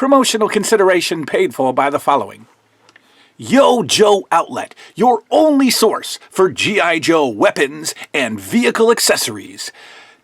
Promotional consideration paid for by the following. Yo Joe Outlet, your only source for G.I. Joe weapons and vehicle accessories.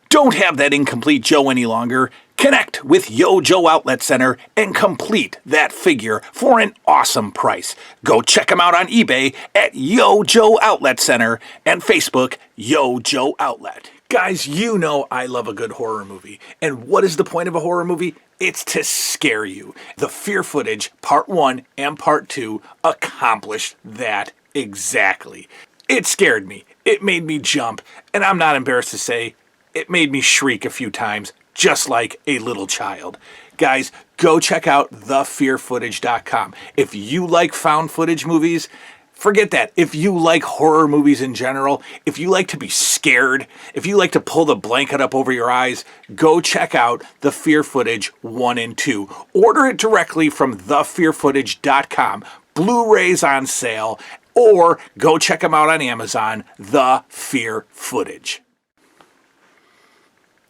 Don't have that incomplete Joe any longer. Connect with Yo Joe Outlet Center and complete that figure for an awesome price. Go check them out on eBay at Yo Joe Outlet Center and Facebook Yo Joe Outlet. Guys, you know I love a good horror movie. And what is the point of a horror movie? It's to scare you. The Fear Footage Part 1 and Part 2 accomplished that exactly. It scared me. It made me jump. And I'm not embarrassed to say, it made me shriek a few times, just like a little child. Guys, go check out thefearfootage.com. If you like found footage movies, forget that. If you like horror movies in general, if you like to be scared, if you like to pull the blanket up over your eyes, go check out The Fear Footage 1 and 2. Order it directly from thefearfootage.com. Blu-rays on sale, or go check them out on Amazon, The Fear Footage.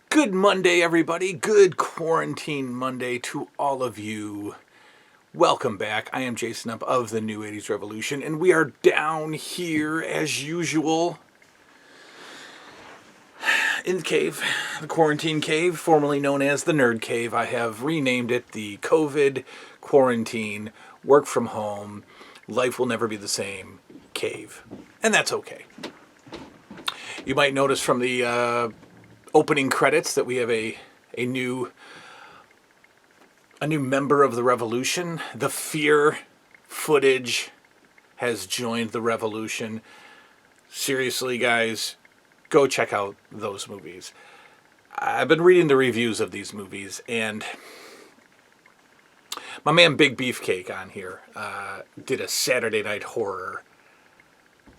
Good Monday, everybody. Good Quarantine Monday to all of you. Welcome back. I am Jason Up of the New 80s Revolution, and we are down here as usual in the cave, the quarantine cave, formerly known as the Nerd Cave. I have renamed it the COVID Quarantine Work from Home Life Will Never Be the Same Cave, and that's okay. You might notice from the opening credits that we have a new member of the revolution. The Fear Footage has joined the revolution. Seriously, guys, go check out those movies. I've been reading the reviews of these movies, and my man Big Beefcake on here did a Saturday Night Horror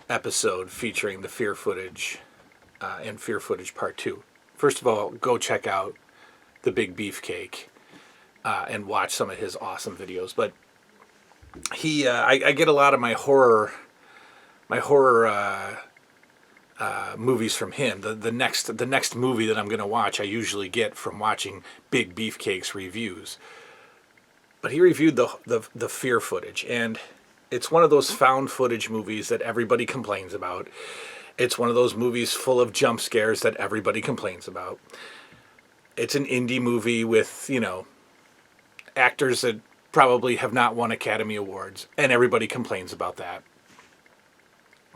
episode featuring the Fear Footage and Fear Footage Part 2. First of all, go check out the Big Beefcake and watch some of his awesome videos. But I get a lot of my horror movies from him. The next movie that I'm going to watch, I usually get from watching Big Beefcake's reviews. But he reviewed the Fear Footage, and it's one of those found footage movies that everybody complains about. It's one of those movies full of jump scares that everybody complains about. It's an indie movie with, actors that probably have not won Academy Awards, and everybody complains about that.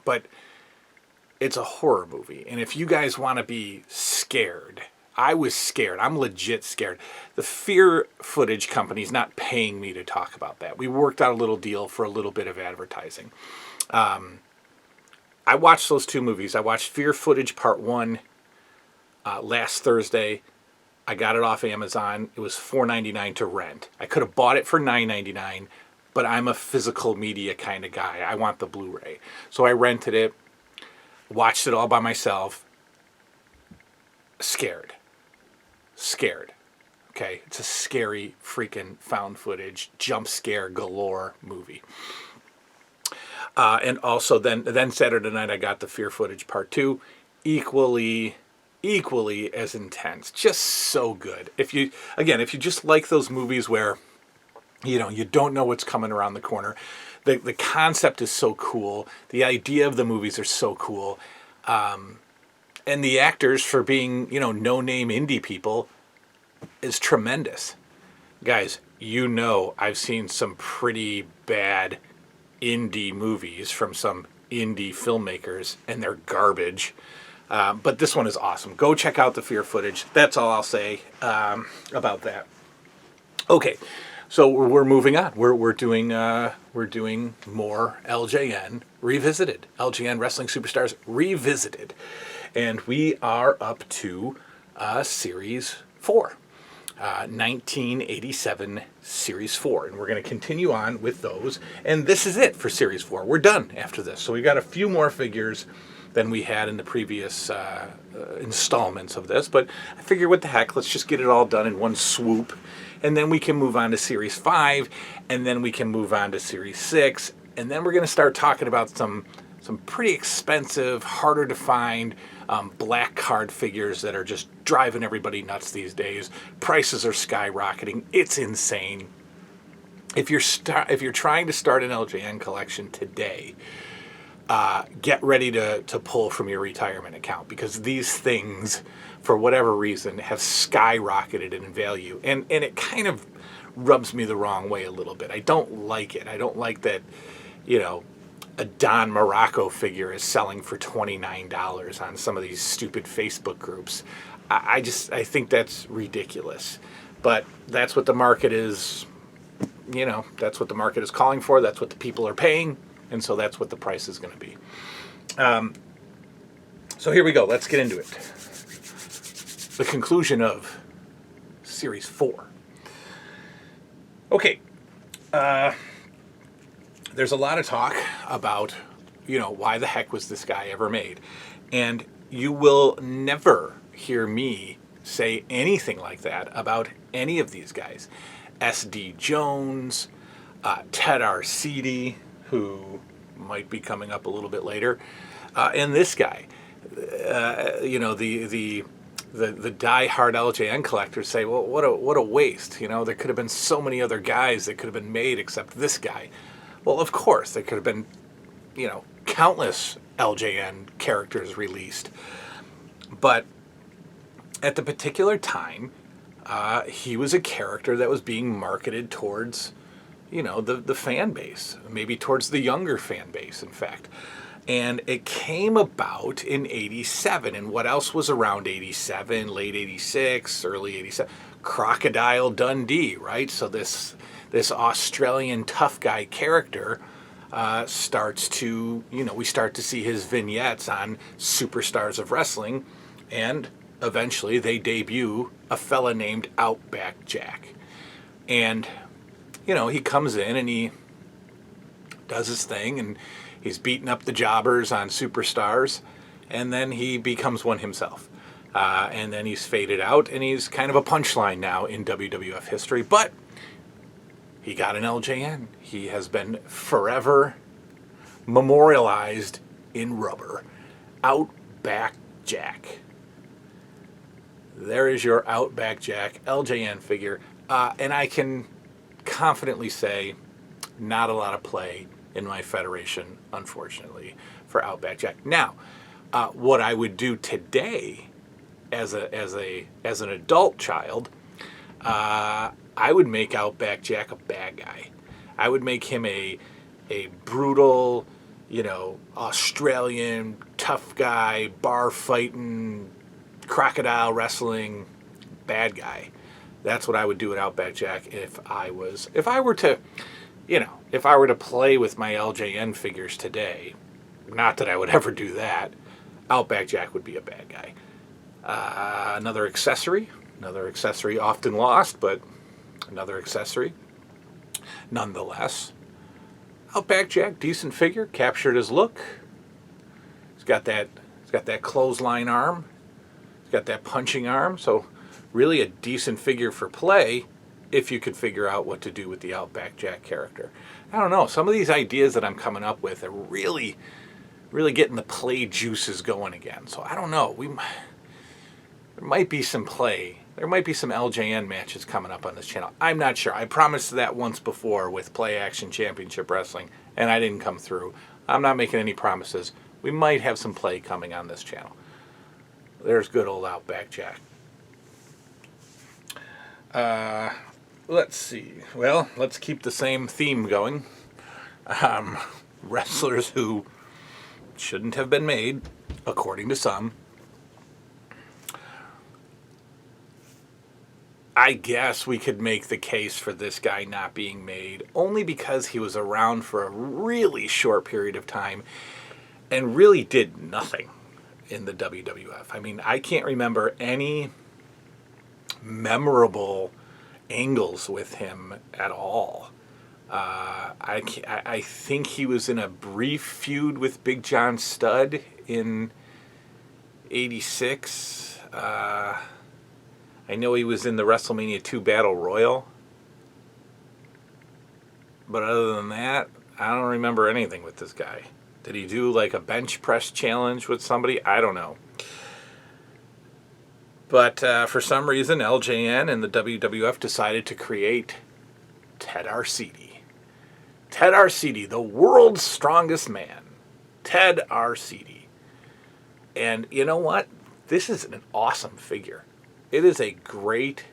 But it's a horror movie, and if you guys want to be scared, I was scared. I'm legit scared. The Fear Footage company's not paying me to talk about that. We worked out a little deal for a little bit of advertising. I watched those two movies. I watched Fear Footage Part 1 last Thursday. I got it off Amazon. It was $4.99 to rent. I could have bought it for $9.99, but I'm a physical media kind of guy. I want the Blu-ray. So I rented it, watched it all by myself. Scared. Okay? It's a scary freaking found footage, jump scare galore movie. And also then Saturday night I got the Fear Footage Part 2, equally as intense. Just so good. If you just like those movies where you don't know what's coming around the corner, the concept is so cool. The idea of the movies are so cool. And the actors, for being, no-name indie people, is tremendous. Guys, I've seen some pretty bad indie movies from some indie filmmakers, and they're garbage. But this one is awesome. Go check out the Fear Footage. That's all I'll say about that. Okay, so we're moving on. We're doing more LJN Revisited. LJN Wrestling Superstars Revisited. And we are up to Series 4. 1987 Series 4, and we're going to continue on with those, and this is it for Series 4. We're done after this, so we got a few more figures than we had in the previous installments of this, but I figure what the heck, let's just get it all done in one swoop, and then we can move on to Series 5, and then we can move on to Series 6, and then we're going to start talking about some pretty expensive, harder to find black card figures that are just driving everybody nuts these days. Prices are skyrocketing. It's insane. if you're trying to start an LJN collection today, get ready to pull from your retirement account, because these things, for whatever reason, have skyrocketed in value, and it kind of rubs me the wrong way a little bit. I don't like it. I don't like that, you know, a Don Morocco figure is selling for $29 on some of these stupid Facebook groups. I think that's ridiculous. But that's what the market is, you know, that's what the market is calling for. That's what the people are paying. And so that's what the price is going to be. So here we go. Let's get into it. The conclusion of Series 4. Okay. There's a lot of talk about, you know, why the heck was this guy ever made? And you will never hear me say anything like that about any of these guys. S.D. Jones, Ted Arcidi, who might be coming up a little bit later, and this guy. You know, the die-hard LJN collectors say, well, what a waste. You know, there could have been so many other guys that could have been made except this guy. Well, of course, there could have been, you know, countless LJN characters released. But at the particular time, he was a character that was being marketed towards, you know, the fan base, maybe towards the younger fan base, in fact. And it came about in 87. And what else was around 87, late 86, early 87? Crocodile Dundee, right? So this Australian tough guy character starts to, you know, we start to see his vignettes on Superstars of Wrestling, and eventually they debut a fella named Outback Jack. And, you know, he comes in and he does his thing, and he's beating up the jobbers on Superstars, and then he becomes one himself. And then he's faded out, and he's kind of a punchline now in WWF history, but he got an LJN. He has been forever memorialized in rubber. Outback Jack. There is your Outback Jack LJN figure. And I can confidently say not a lot of play in my federation, unfortunately, for Outback Jack. Now, what I would do today as an adult child, I would make Outback Jack a bad guy. I would make him a brutal, you know, Australian tough guy, bar fighting, crocodile wrestling bad guy. That's what I would do at Outback Jack if I were to play with my LJN figures today. Not that I would ever do that. Outback Jack would be a bad guy. Another accessory often lost, but another accessory nonetheless. Outback Jack, decent figure, captured his look. He's got that clothesline arm. He's got that punching arm. So really a decent figure for play if you could figure out what to do with the Outback Jack character. I don't know. Some of these ideas that I'm coming up with are really, really getting the play juices going again. So I don't know. There might be some play. There might be some LJN matches coming up on this channel. I'm not sure. I promised that once before with Play Action Championship Wrestling, and I didn't come through. I'm not making any promises. We might have some play coming on this channel. There's good old Outback Jack. Let's see. Well, let's keep the same theme going. Wrestlers who shouldn't have been made, according to some. I guess we could make the case for this guy not being made only because he was around for a really short period of time and really did nothing in the WWF. I mean, I can't remember any memorable angles with him at all. I think he was in a brief feud with Big John Studd in '86. I know he was in the WrestleMania 2 Battle Royal. But other than that, I don't remember anything with this guy. Did he do like a bench press challenge with somebody? I don't know. But for some reason, LJN and the WWF decided to create Ted Arcidi. Ted Arcidi, the world's strongest man. Ted Arcidi. And you know what? This is an awesome figure. It is a great,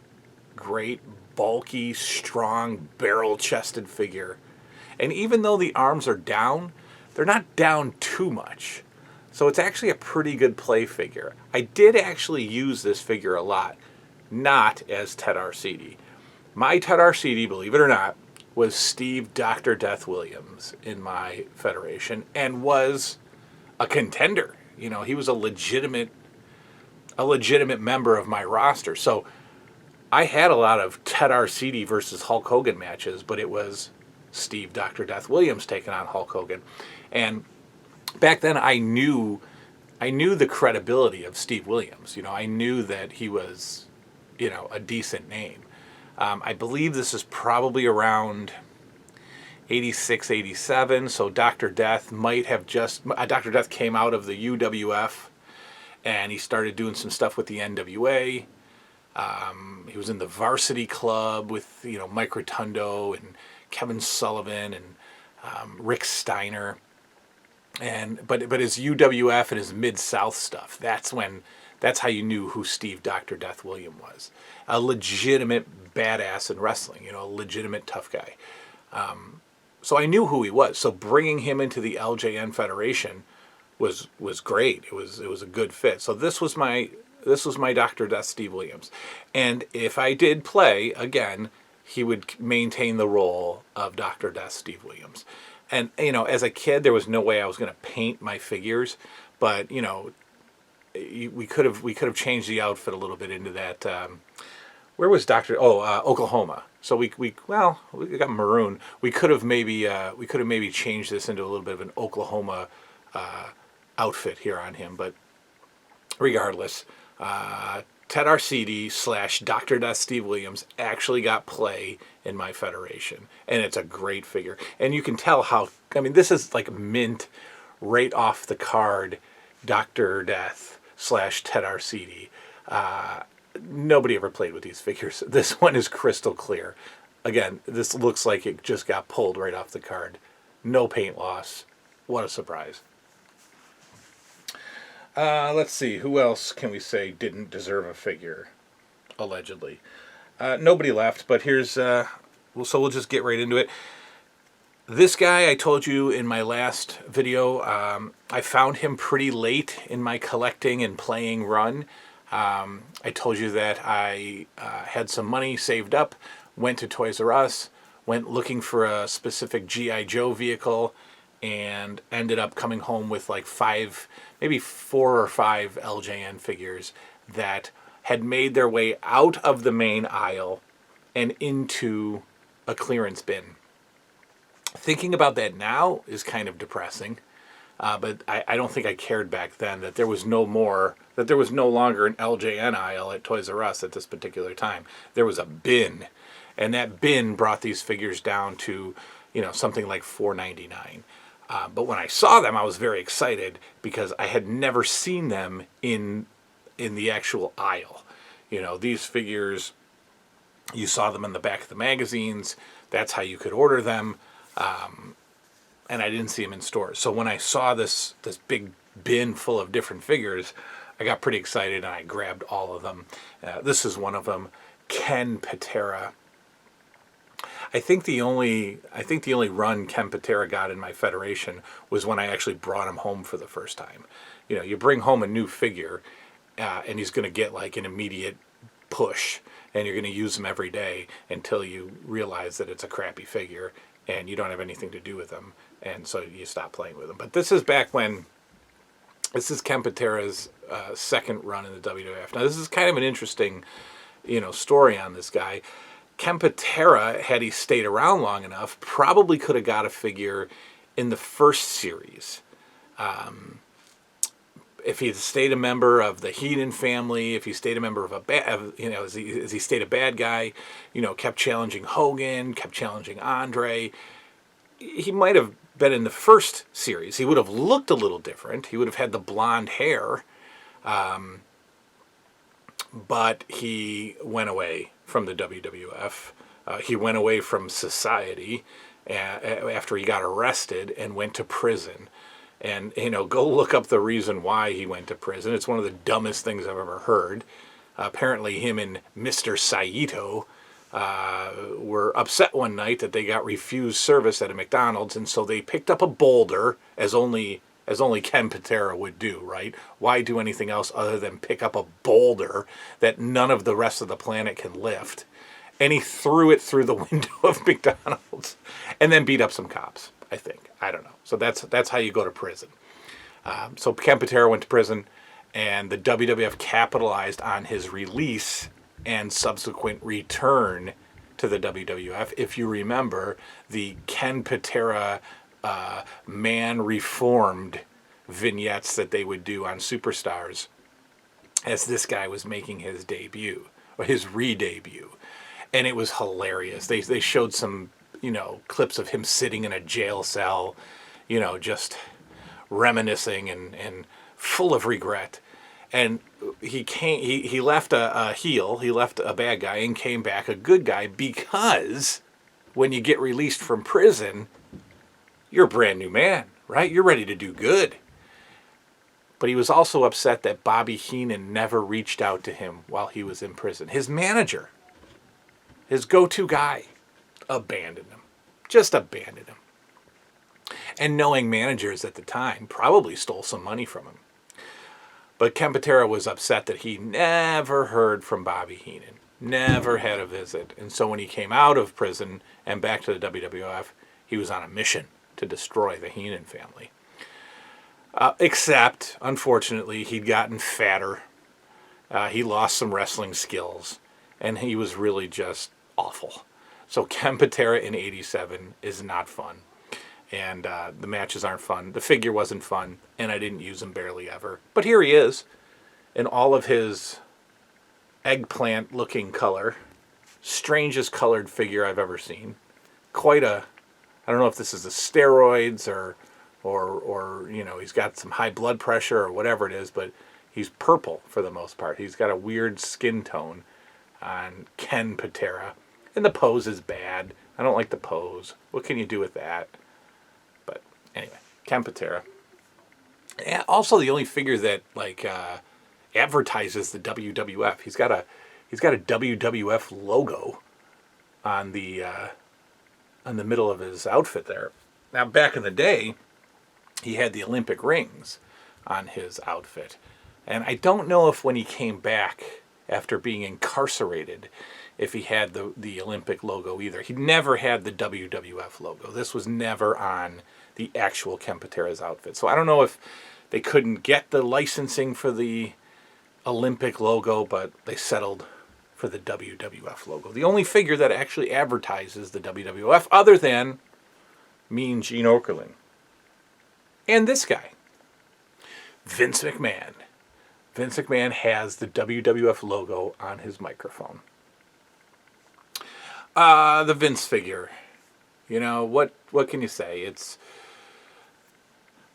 great, bulky, strong, barrel-chested figure. And even though the arms are down, they're not down too much. So it's actually a pretty good play figure. I did actually use this figure a lot, not as Ted Arcidi. My Ted Arcidi, believe it or not, was Steve Dr. Death Williams in my federation and was a contender. You know, he was a legitimate member of my roster. So I had a lot of Ted Arcidi versus Hulk Hogan matches, but it was Steve Dr. Death Williams taking on Hulk Hogan. And back then I knew the credibility of Steve Williams. You know, I knew that he was, you know, a decent name. I believe this is probably around 86, 87, so Dr. Death might have just... Dr. Death came out of the UWF, and he started doing some stuff with the NWA. He was in the Varsity Club with, you know, Mike Rotundo and Kevin Sullivan and Rick Steiner. But his UWF and his Mid-South stuff, that's how you knew who Steve Dr. Death Williams was. A legitimate badass in wrestling, you know, a legitimate tough guy. So I knew who he was. So bringing him into the LJN Federation was great. It was a good fit. So this was my Dr. Death Steve Williams. And if I did play, again, he would maintain the role of Dr. Death Steve Williams. And, you know, as a kid, there was no way I was going to paint my figures. But, you know, we could have changed the outfit a little bit into that. Where was Oklahoma. So we got maroon. We could have maybe changed this into a little bit of an Oklahoma outfit here on him. But regardless, Ted Arcidi / Dr. Death Steve Williams actually got play in my federation, and it's a great figure. And you can tell how, I mean, this is like mint right off the card. Dr. Death / Ted Arcidi. Nobody ever played with these figures. This one is crystal clear. Again, this looks like it just got pulled right off the card. No paint loss. What a surprise. Let's see. Who else can we say didn't deserve a figure? Allegedly. Nobody left, but here's... so we'll just get right into it. This guy, I told you in my last video, I found him pretty late in my collecting and playing run. I told you that I had some money saved up, went to Toys R Us, went looking for a specific G.I. Joe vehicle, and ended up coming home with like 4 or 5 LJN figures that had made their way out of the main aisle and into a clearance bin. Thinking about that now is kind of depressing. But I don't think I cared back then that there was no longer an LJN aisle at Toys R Us at this particular time. There was a bin, and that bin brought these figures down to, you know, something like $4.99. But when I saw them, I was very excited because I had never seen them in the actual aisle. You know, these figures, you saw them in the back of the magazines. That's how you could order them. And I didn't see them in stores. So when I saw this big bin full of different figures, I got pretty excited and I grabbed all of them. This is one of them, Ken Patera. I think the only run Ken Patera got in my federation was when I actually brought him home for the first time. You know, you bring home a new figure, and he's going to get like an immediate push, and you're going to use him every day until you realize that it's a crappy figure and you don't have anything to do with him, and so you stop playing with him. But this is back when, this is Ken Patera's second run in the WWF. Now this is kind of an interesting, you know, story on this guy. Ken Patera, had he stayed around long enough, probably could have got a figure in the first series. If he had stayed a member of the Heenan family, if he stayed a member of as he stayed a bad guy, you know, kept challenging Hogan, kept challenging Andre, he might have been in the first series. He would have looked a little different. He would have had the blonde hair, but he went away from the WWF He went away from society after he got arrested and went to prison. And, go look up the reason why he went to prison. It's one of the dumbest things I've ever heard. Apparently him and Mr. Saito were upset one night that they got refused service at a McDonald's, and so they picked up a boulder, as only Ken Patera would do, right? Why do anything else other than pick up a boulder that none of the rest of the planet can lift? And he threw it through the window of McDonald's and then beat up some cops, I think. I don't know. So that's how you go to prison. So Ken Patera went to prison, and the WWF capitalized on his release and subsequent return to the WWF. If you remember, the Ken Patera Man Reformed vignettes that they would do on Superstars as this guy was making his debut, or his re-debut. And it was hilarious. They showed some, clips of him sitting in a jail cell, just reminiscing and full of regret. And he left a heel, he left a bad guy and came back a good guy, because when you get released from prison, you're a brand new man, right? You're ready to do good. But he was also upset that Bobby Heenan never reached out to him while he was in prison. His manager, his go-to guy, abandoned him. Just abandoned him. And knowing managers at the time probably stole some money from him. But Ken Patera was upset that he never heard from Bobby Heenan. Never had a visit. And so when he came out of prison and back to the WWF, he was on a mission to destroy the Heenan family. Except, unfortunately, he'd gotten fatter. He lost some wrestling skills. And he was really just awful. So Ken Patera in 87 is not fun. And the matches aren't fun. The figure wasn't fun. And I didn't use him barely ever. But here he is in all of his eggplant-looking color. Strangest colored figure I've ever seen. Quite a... I don't know if this is the steroids or he's got some high blood pressure or whatever it is, but he's purple for the most part. He's got a weird skin tone on Ken Patera. And the pose is bad. I don't like the pose. What can you do with that? But anyway, Ken Patera. And also the only figure that advertises the WWF. He's got a WWF logo on the middle of his outfit there. Now back in the day, he had the Olympic rings on his outfit. And I don't know if when he came back after being incarcerated, if he had the Olympic logo either. He never had the WWF logo. This was never on the actual Ken Patera's outfit. So I don't know if they couldn't get the licensing for the Olympic logo, but they settled for the WWF logo. The only figure that actually advertises the WWF other than Mean Gene Okerlund. And this guy, Vince McMahon. Vince McMahon has the WWF logo on his microphone. The Vince figure. What can you say? It's,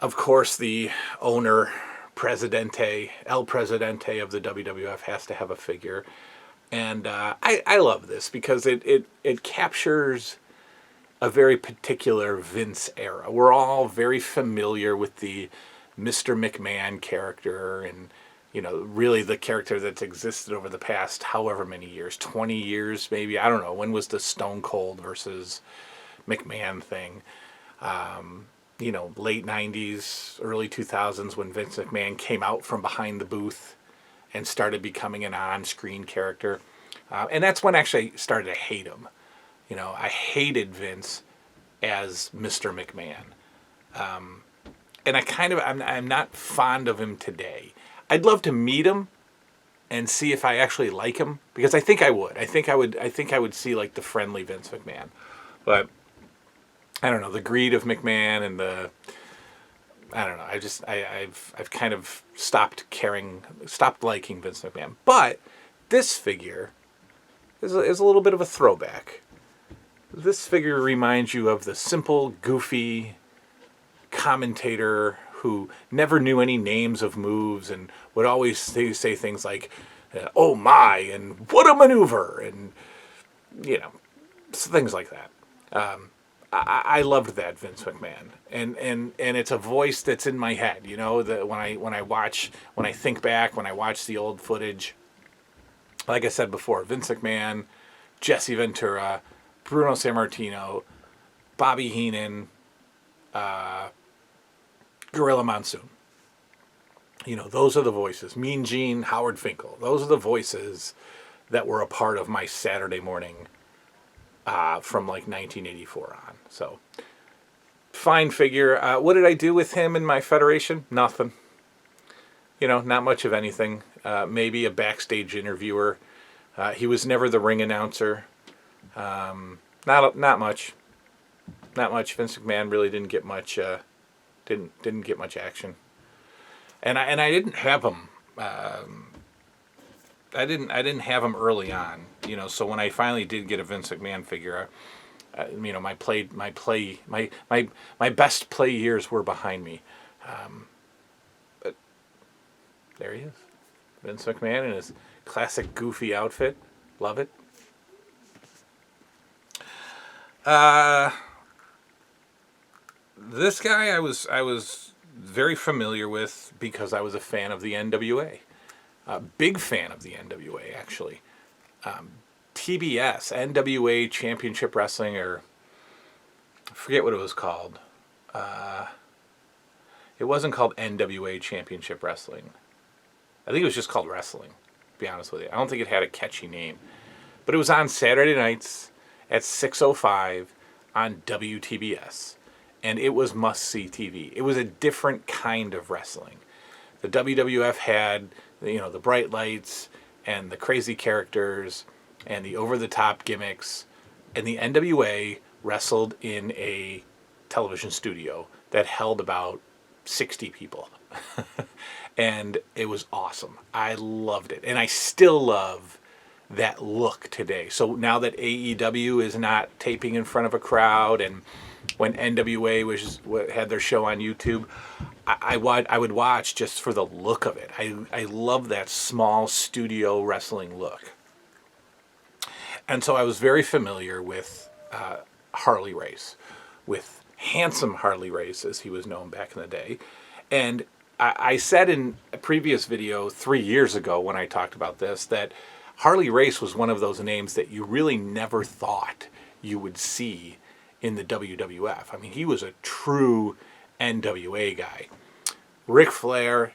of course, the owner, Presidente, El Presidente of the WWF has to have a figure. And I love this because it captures a very particular Vince era. We're all very familiar with the Mr. McMahon character and, really the character that's existed over the past however many years, 20 years maybe. I don't know. When was the Stone Cold versus McMahon thing? Late 90s, early 2000s when Vince McMahon came out from behind the booth and started becoming an on-screen character. And that's when actually I started to hate him. I hated Vince as Mr. McMahon. And I'm not fond of him today. I'd love to meet him and see if I actually like him, because I think I would. I think I would see like the friendly Vince McMahon. But I don't know, the greed of McMahon and I don't know. I've kind of stopped liking Vince McMahon. But this figure is a little bit of a throwback. This figure reminds you of the simple, goofy commentator who never knew any names of moves and would always say things like, oh my, and what a maneuver, and, things like that. I loved that Vince McMahon, and it's a voice that's in my head. You know, that when I think back, when I watch the old footage, like I said before, Vince McMahon, Jesse Ventura, Bruno Sammartino, Bobby Heenan, Gorilla Monsoon. You know, those are the voices. Mean Gene, Howard Finkel. Those are the voices that were a part of my Saturday morning from like 1984 on. So, fine figure. What did I do with him in my federation? Nothing. You know, not much of anything. Maybe a backstage interviewer. He was never the ring announcer. Not much. Not much. Vince McMahon really didn't get much. Didn't get much action. And I didn't have him. I didn't have him early on. You know, so when I finally did get a Vince McMahon figure, you know, my best play years were behind me. But there he is, Vince McMahon in his classic goofy outfit. Love it. This guy I was very familiar with because I was a fan of the NWA. Big fan of the NWA, actually. TBS, NWA Championship Wrestling, or I forget what it was called. It wasn't called NWA Championship Wrestling. I think it was just called Wrestling, to be honest with you. I don't think it had a catchy name. But it was on Saturday nights at 6:05 on WTBS. And it was must-see TV. It was a different kind of wrestling. The WWF had, you know, the bright lights and the crazy characters and the over-the-top gimmicks. And the NWA wrestled in a television studio that held about 60 people. And it was awesome. I loved it. And I still love that look today. So now that AEW is not taping in front of a crowd, and when NWA had their show on YouTube, I would watch just for the look of it. I love that small studio wrestling look. And so I was very familiar with Harley Race, with handsome Harley Race, as he was known back in the day. And I said in a previous video 3 years ago when I talked about this that Harley Race was one of those names that you really never thought you would see in the WWF. I mean, he was a true NWA guy. Ric Flair,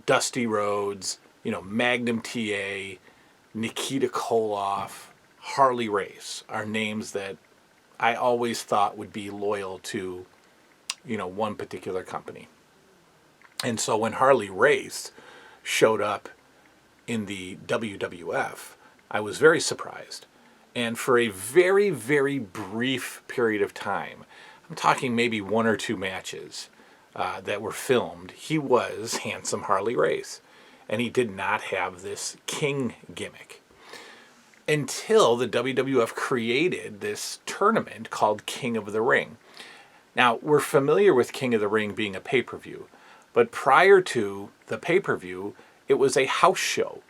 Dusty Rhodes, you know, Magnum TA, Nikita Koloff, Harley Race are names that I always thought would be loyal to, you know, one particular company. And so when Harley Race showed up in the WWF, I was very surprised. And for a very, very brief period of time, I'm talking maybe 1 or 2 matches that were filmed, he was handsome Harley Race. And he did not have this king gimmick. Until the WWF created this tournament called King of the Ring. Now, we're familiar with King of the Ring being a pay-per-view. But prior to the pay-per-view, it was a house show.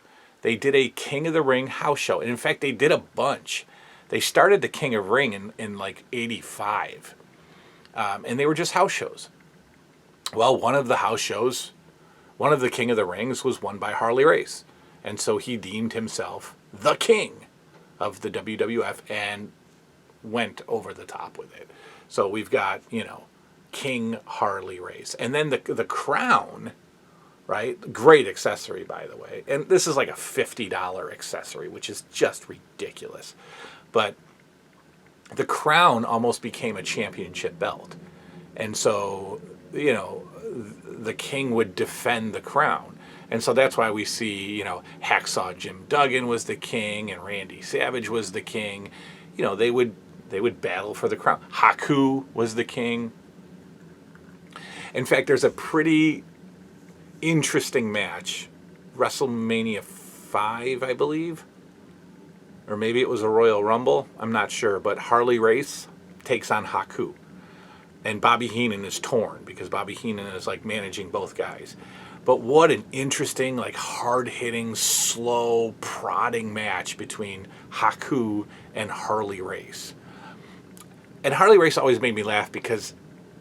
They did a King of the Ring house show. And in fact, they did a bunch. They started the King of Ring in like 85. And they were just house shows. Well, one of the house shows, one of the King of the Rings was won by Harley Race. And so he deemed himself the king of the WWF and went over the top with it. So we've got, you know, King Harley Race. And then the crown, right? Great accessory, by the way. And this is like a $50 accessory, which is just ridiculous. But the crown almost became a championship belt. And so, you know, the king would defend the crown. And so that's why we see, you know, Hacksaw Jim Duggan was the king and Randy Savage was the king. You know, they would battle for the crown. Haku was the king. In fact, there's a pretty interesting match, WrestleMania 5, I believe, or maybe it was a Royal Rumble, I'm not sure, but Harley Race takes on Haku, and Bobby Heenan is torn because Bobby Heenan is like managing both guys. But what an interesting, like hard-hitting, slow, prodding match between Haku and Harley Race. And Harley Race always made me laugh because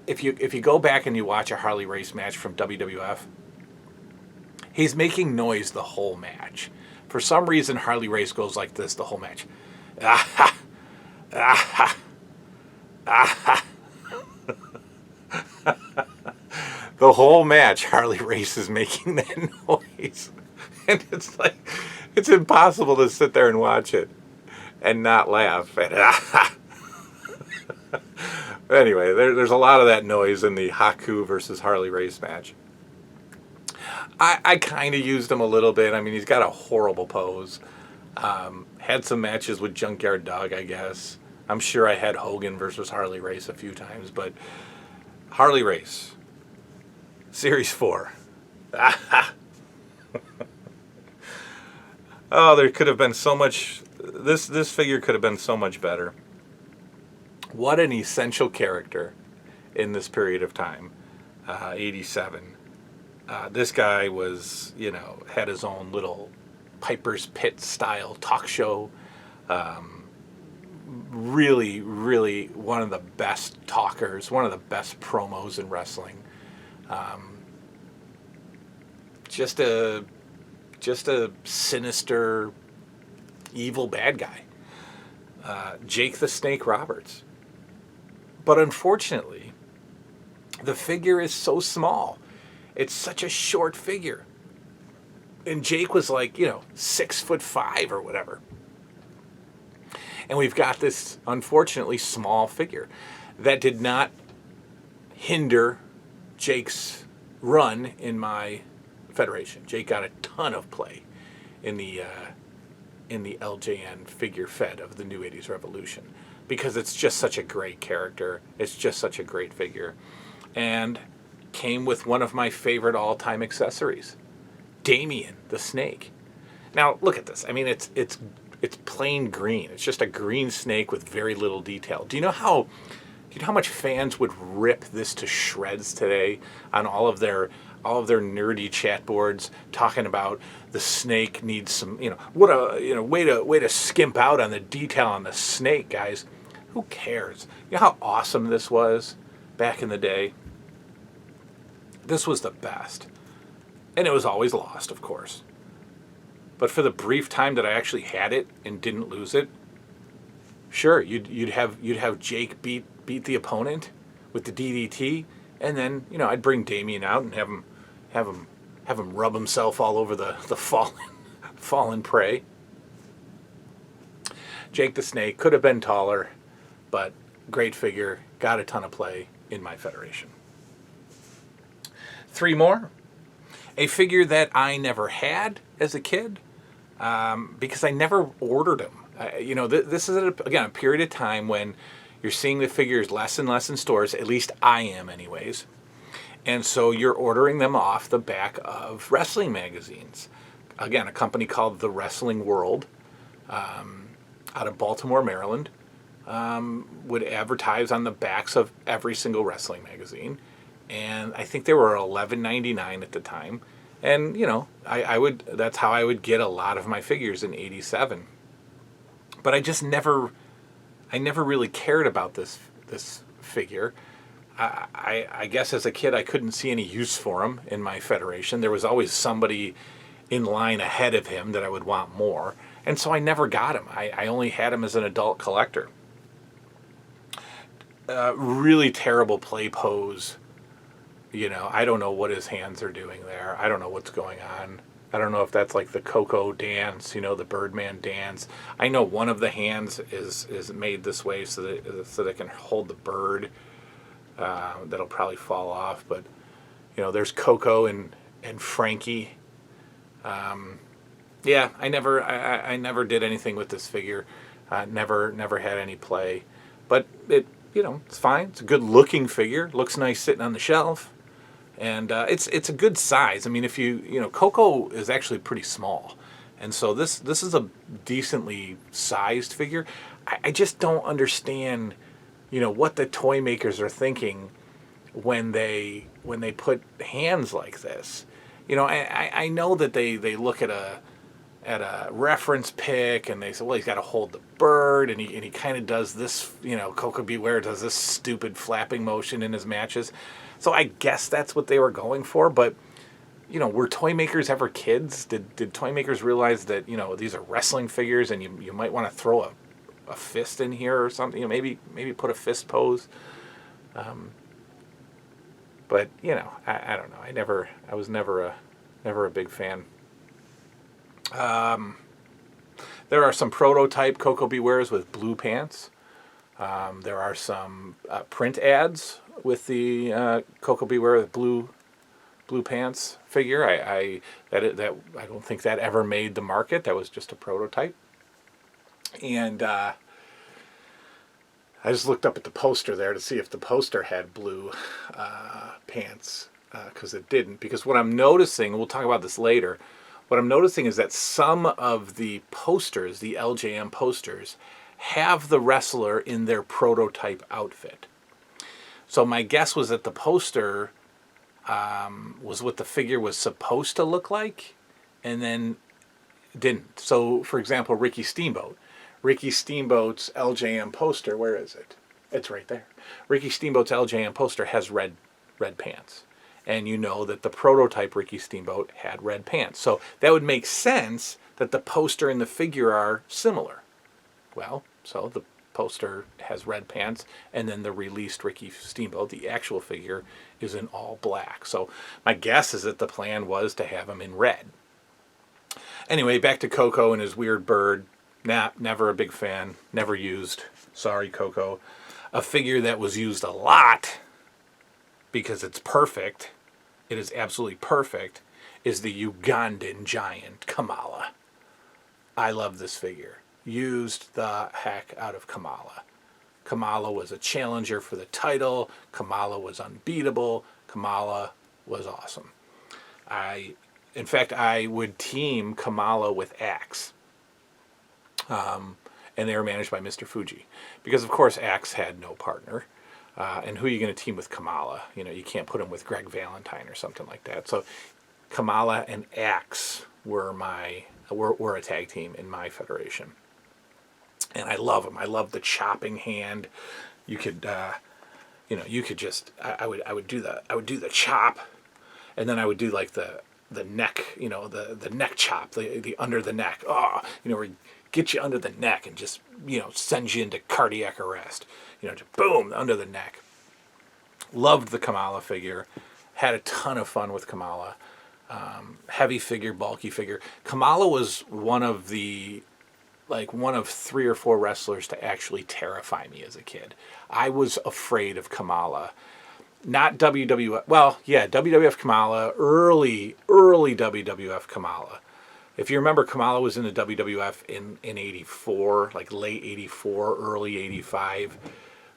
if you go back and you watch a Harley Race match from WWF, he's making noise the whole match. For some reason, Harley Race goes like this the whole match. Ah ha, ah ha, ah ha. The whole match, Harley Race is making that noise. And it's like, it's impossible to sit there and watch it and not laugh. And, anyway, there's a lot of that noise in the Haku versus Harley Race match. I kind of used him a little bit. I mean, he's got a horrible pose. Had some matches with Junkyard Dog, I guess. I'm sure I had Hogan versus Harley Race a few times, but Harley Race, Series 4. Oh, there could have been so much. This figure could have been so much better. What an essential character in this period of time, 87. This guy was, had his own little Piper's Pit style talk show. Really, really one of the best talkers, one of the best promos in wrestling. Just a sinister, evil bad guy. Jake the Snake Roberts. But unfortunately, the figure is so small. It's such a short figure. And Jake was like, 6'5" or whatever. And we've got this, unfortunately, small figure that did not hinder Jake's run in my federation. Jake got a ton of play in the LJN figure fed of the New 80s Revolution because it's just such a great character. It's just such a great figure. And came with one of my favorite all-time accessories, Damien the Snake. Now, look at this. I mean, it's plain green. It's just a green snake with very little detail. Do you know how much fans would rip this to shreds today on all of their nerdy chat boards talking about the snake needs some, what a way to skimp out on the detail on the snake, guys. Who cares? You know how awesome this was back in the day? This was the best. And it was always lost, of course. But for the brief time that I actually had it and didn't lose it, sure, you'd have Jake beat the opponent with the DDT, and then I'd bring Damien out and have him rub himself all over the fallen prey. Jake the Snake could have been taller, but great figure, got a ton of play in my federation. 3 more. A figure that I never had as a kid because I never ordered them. This is, again, a period of time when you're seeing the figures less and less in stores, at least I am anyways. And so you're ordering them off the back of wrestling magazines. Again, a company called The Wrestling World out of Baltimore, Maryland, would advertise on the backs of every single wrestling magazine. And I think they were $11.99 at the time. And, that's how I would get a lot of my figures in 87. But I never really cared about this figure. I guess as a kid I couldn't see any use for him in my federation. There was always somebody in line ahead of him that I would want more. And so I never got him. I only had him as an adult collector. Really terrible play pose. I don't know what his hands are doing there. I don't know what's going on. I don't know if that's like the Coco dance, the Birdman dance. I know one of the hands is made this way so that it can hold the bird. That'll probably fall off. But, there's Coco and Frankie. Yeah, I never did anything with this figure. Never had any play. But it's fine. It's a good looking figure. Looks nice sitting on the shelf. And it's a good size. I mean, if Coco is actually pretty small. And so this is a decently sized figure. I just don't understand, what the toy makers are thinking when they put hands like this. I know that they look at at a reference pick, and they said, well, he's got to hold the bird, and he kind of does this, Coco Beware does this stupid flapping motion in his matches. So I guess that's what they were going for, but, were toy makers ever kids? Did toy makers realize that, these are wrestling figures, and you might want to throw a fist in here or something, maybe put a fist pose. But, I don't know. I was never a big fan. There are some prototype Coco Bewares with blue pants. There are some print ads with the Coco Beware with blue pants figure. I don't think that ever made the market. That was just a prototype. And I just looked up at the poster there to see if the poster had blue pants, because it didn't. Because what I'm noticing, we'll talk about this later, what I'm noticing is that some of the posters, the LJN posters, have the wrestler in their prototype outfit. So my guess was that the poster was what the figure was supposed to look like, and then didn't. So, for example, Ricky Steamboat's LJN poster, where is it? It's right there. Ricky Steamboat's LJN poster has red pants. And you know that the prototype Ricky Steamboat had red pants. So that would make sense that the poster and the figure are similar. Well, so the poster has red pants, and then the released Ricky Steamboat, the actual figure, is in all black. So my guess is that the plan was to have him in red. Anyway, back to Coco and his weird bird. Nah, never a big fan. Never used. Sorry, Coco. A figure that was used a lot because it's perfect. It is absolutely perfect. Is the Ugandan giant Kamala. I love this figure. Used the heck out of Kamala. Kamala was a challenger for the title. Kamala was unbeatable. Kamala was awesome. In fact, I would team Kamala with Axe. And they were managed by Mr. Fuji. Because, of course, Axe had no partner. And who are you going to team with Kamala? You can't put him with Greg Valentine or something like that. So Kamala and Axe were a tag team in my federation. And I love them. I love the chopping hand. You could, you could just, I would do the chop, and then I would do like the neck, the neck chop, the under the neck. Oh, where he get you under the neck and just, sends you into cardiac arrest. Just boom, under the neck. Loved the Kamala figure. Had a ton of fun with Kamala. Heavy figure, bulky figure. Kamala was one of 3 or 4 wrestlers to actually terrify me as a kid. I was afraid of Kamala. Not WWF. Well, yeah, WWF Kamala, early WWF Kamala. If you remember, Kamala was in the WWF in 84, like late 84, early 85,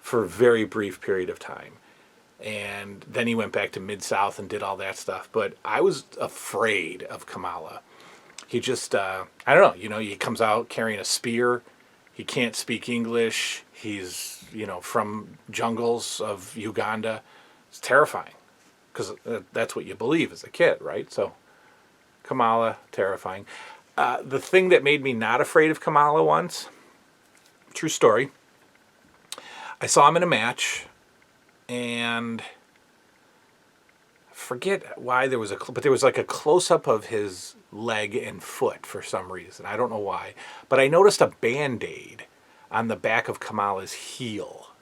for a very brief period of time. And then he went back to Mid-South and did all that stuff. But I was afraid of Kamala. He just, I don't know, he comes out carrying a spear. He can't speak English. He's, from jungles of Uganda. It's terrifying, because that's what you believe as a kid, right? So Kamala, terrifying. The thing that made me not afraid of Kamala once, true story, I saw him in a match, and I forget why there was but there was like a close-up of his leg and foot for some reason. I don't know why. But I noticed a Band-Aid on the back of Kamala's heel.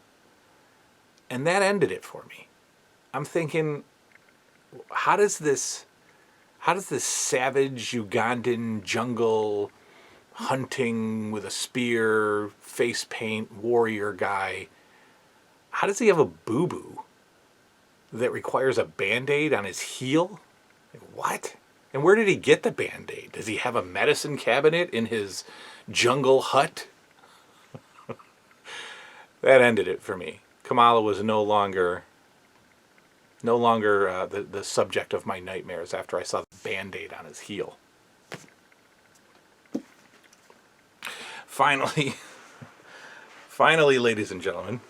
And that ended it for me. I'm thinking, how does this savage Ugandan jungle hunting with a spear, face paint, warrior guy, how does he have a boo-boo that requires a Band-Aid on his heel? Like, what? And where did he get the Band-Aid? Does he have a medicine cabinet in his jungle hut? That ended it for me. Kamala was no longer the subject of my nightmares after I saw the Band-Aid on his heel. Finally, ladies and gentlemen,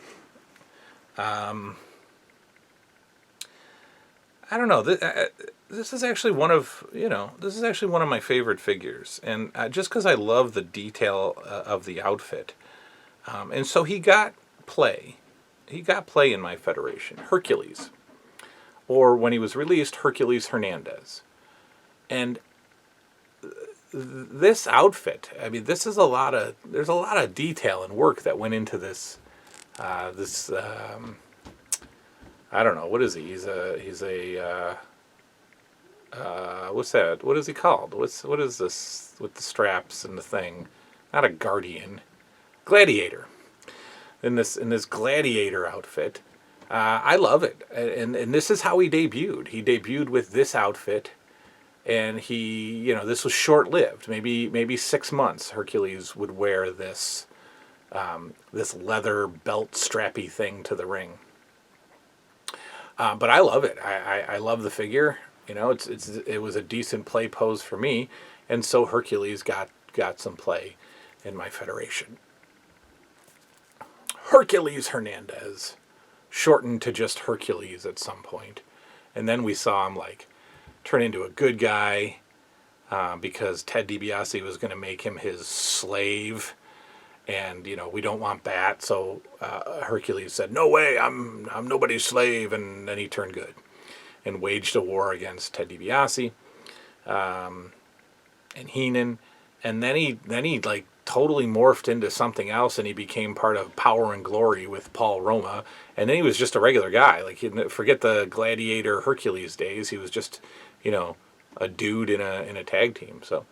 I don't know. This is actually one of, this is actually one of my favorite figures. And just because I love the detail of the outfit. And so he got play. He got play in my federation. Hercules. Or when he was released, Hercules Hernandez. And this outfit, I mean, there's a lot of detail and work that went into this, I don't know, what is he? He's a what's that? What is he called? What is this with the straps and the thing? Not a guardian. Gladiator. In this gladiator outfit. I love it. And this is how he debuted. He debuted with this outfit. And he, this was short-lived. Maybe 6 months Hercules would wear this this leather belt strappy thing to the ring. But I love it. I love the figure. It was a decent play pose for me, and so Hercules got some play in my federation. Hercules Hernandez, shortened to just Hercules at some point, and then we saw him turn into a good guy because Ted DiBiase was going to make him his slave. And, we don't want that. So Hercules said, no way, I'm nobody's slave. And then he turned good and waged a war against Ted DiBiase and Heenan. And then he totally morphed into something else, and he became part of Power and Glory with Paul Roma. And then he was just a regular guy. Forget the Gladiator Hercules days. He was just, a dude in a tag team. So.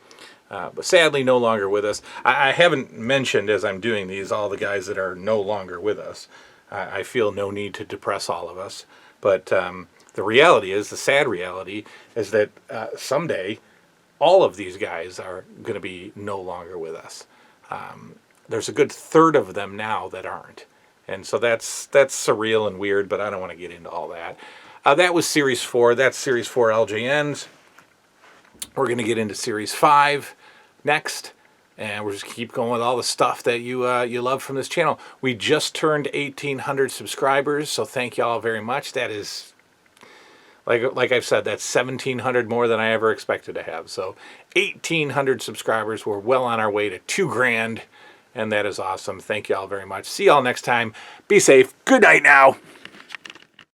But sadly, no longer with us. I haven't mentioned, as I'm doing these, all the guys that are no longer with us. I feel no need to depress all of us. But the reality is, the sad reality, is that someday all of these guys are going to be no longer with us. There's a good third of them now that aren't. And so that's surreal and weird, but I don't want to get into all that. That was Series 4. That's Series 4 LJNs. We're going to get into Series 5 next, and we'll just keep going with all the stuff that you love from this channel. We just turned 1,800 subscribers, so thank you all very much. That is, like I've said, that's 1,700 more than I ever expected to have. So 1,800 subscribers. We're well on our way to 2 grand, and that is awesome. Thank you all very much. See y'all next time. Be safe. Good night now.